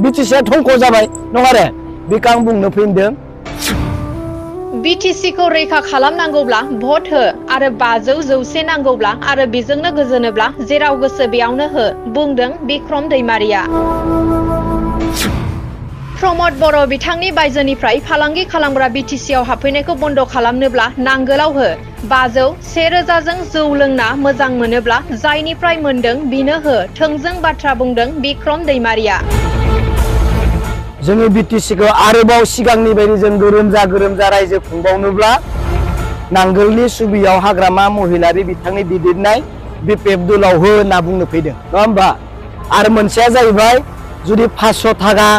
बिटिसिआ थंख' जाबाय नङा आरो बेखौ आं बुंनो फैदों BTC को रैखा खालामनांगौब्ला भट हो आरो 500 जौसे नांगौब्ला आरो बेजोंनो गोजोनोब्ला जेराव गोसो बेयावनो हो बुंदों बिक्रम दैमारिया प्रमद बर' बिथांनि बायजोनिफ्राय फालांगि खालामग्रा BTC आव हाबफैनायखौ बन्द खालामनोब्ला नांगोलाव हो 500 1000 जों जौ लोंना मोजां मोनोब्ला जायनिफ्राय मोनदों बिनो हो थोंजों बाथ्रा बुंदों बिक्रम दैमारिया जोंनि BTC खौ आरोबाव सिगांनि बायदि जों गोरोमजा रायजो खुंबावनोब्ला नांगोलनि सुबियाव हाग्रामा महिलारि बिथांनि दैदेननाय BPF दलाव हो होनना बुंनो फैदों नङा होमबा आरो मोनसेया जाहैबाय जुदि 500 थाखा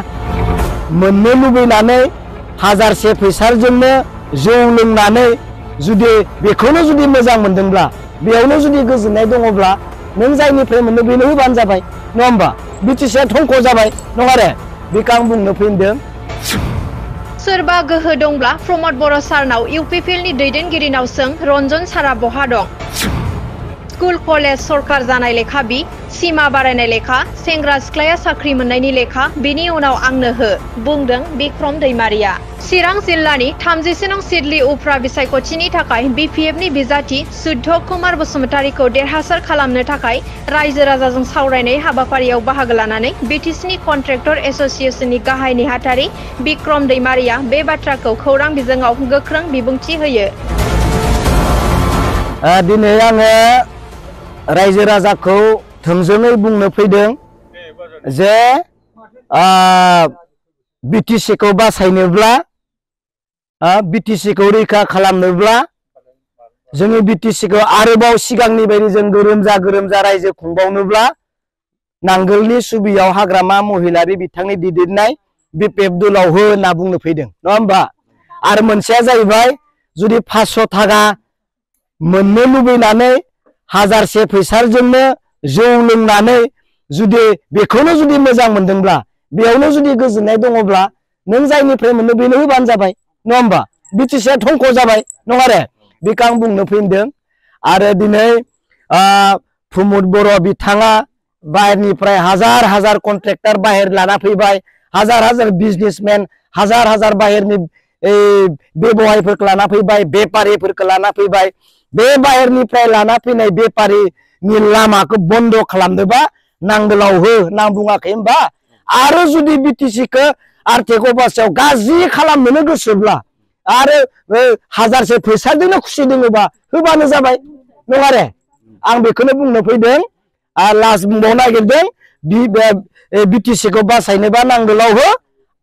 मोननो लुबैनानै 1000 फैसाजोंनो जौ लोंनानै जुदि बेखौनो जुदि मोजां मोनदोंब्ला बेयावनो जुदि गोजोननाय दङब्ला नों जायनिफ्राय मोननो बेनो होबानो जाबाय नङा होमबा BTC आ थंख' जाबाय नङा आरो बेखौ आं बुंनो फैदों सोरबा गोहो दंब्ला प्रमद बर' सारनाव UPPL नि दैदेनगिरिनाव सों रन्जन सारा बहा दं स्कुल कलेज सरकार जानाय लेखा बि सीमा बारायनाय लेखा सेंग्रा सिख्लाया साख्रि मोननायनि लेखा बिनि उनाव आंनो हो बुंदों बिक्रम दैमारिया चिरां जिल्लानि 30 नं सिडली उफ्रा बिसायख'थिनि थाखाय BPF नि बिजाथि सुद्ध कुमार बसुमतारीखौ देरहासार खालामनो थाखाय रायजो राजाजों सावरायनाय हाबाफारियाव बाहागो लानानै BTC नि कन्ट्रेक्टर एसोसिएशननि गाहाय नेहाथारि बिक्रम दैमारिया बे बाथ्राखौ खौरां बिजोङाव गोख्रों बिबुंथि होयो दिनै आङो रायजो राजाखौ थोंजोङै बुंनो फैदों जे BTC खौ बासायनोब्ला BTC खौ रैखा खालामनोब्ला जोंनि BTC खौ आरोबाव सिगांनि बायदि जों गोरोमजा रायजो खुंबावनोब्ला नांगोलनि सुबियाव हाग्रामा महिलारि बिथांनि दैदेननाय BPF दलाव हो होनना बुंनो फैदों नङा होमबा आरो मोनसेया जाहैबाय जुदि 500 थाखा मोननो लुबैनानै 1000 फैसाजोंनो जौ लोंनानै जुदि बेखौनो जुदि मोजां मोनदोंब्ला बेयावनो जुदि गोजोननाय दङब्ला नों जायनिफ्राय मोननो बेनो होबानो जाबाय नङा होमबा BTC आ थंख' जाबाय नङा आरो बेखौ आं बुंनो फैदों आरो दिनै प्रमद बर' बिथाङा बाहेरनिफ्राय हाजार कन्ट्रेक्टर बाहेर लाना फैबाय हाजार बिजनेसमेन हाजार बाहेरनि बेबहायफोरखौ लाना फैबाय बेपारिफोरखौ लाना फैबाय बे बाहेरनिफ्राय लाना फैनाय बेपारिनि लामाखौ बन्द खालामनोबा नांगोलाव हो होनना बुङाखै होमबा आरो जुदि BTC खौ आर्थिक अबस्थायाव गाज्रि खालामनो गोसोब्ला आरो 1000 फैसाजोंनो खुसि दङबा होबानो जाबाय नङा आरो आं बेखौनो बुंनो फैदों लास्ट बुंबावनो नागिरदों BTC खौ बासायनोबा नांगोलाव हो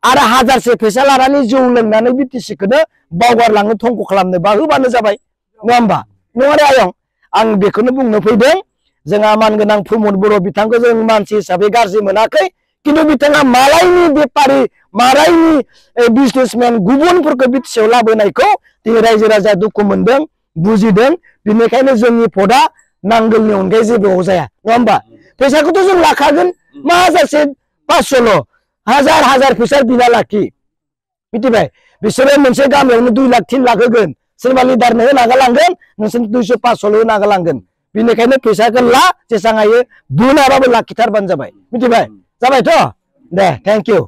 आरो 1000 फैसा लानानै जौ लोंनानै BTC खौनो बावगारलांनो थंख' खालामनोबा होबानो जाबाय नङा होमबा नङा आरो आयं आं बेखौनो बुंनो फैदों जोंहा मानगोनां प्रमद बर' बिथांखौ जों मानसि हिसाबै गाज्रि मोनाखै किन्तु बिथाङा मालायनि बेपारि मालायनि बिजनेसमेन गुबुनफोरखौ BTC आव लाबोनायखौ दिनै रायजो राजाया दुखु मोनदों बुजिदों बेनिखायनो जोंनि भटआ नांगोलनि अनगायै जेबो जाया नङा होमबा फैसाखौथ' जों लाखागोन मा 500ल' हाजार फैसा बिना लाखि मिथिबाय बिसोरो मोनसे गामियावनो 2 लाख 3 लाख होगोन सोरबा लिडारनो होना गालांगोन नोंसोर 200 500 होना गालांगोन बेनिखायनो फैसाखौ ला जेसां हायो बुनाबाबो लाखिथारबानो जाबाय मिथिबाय जाबायथ' दे थेंक इउ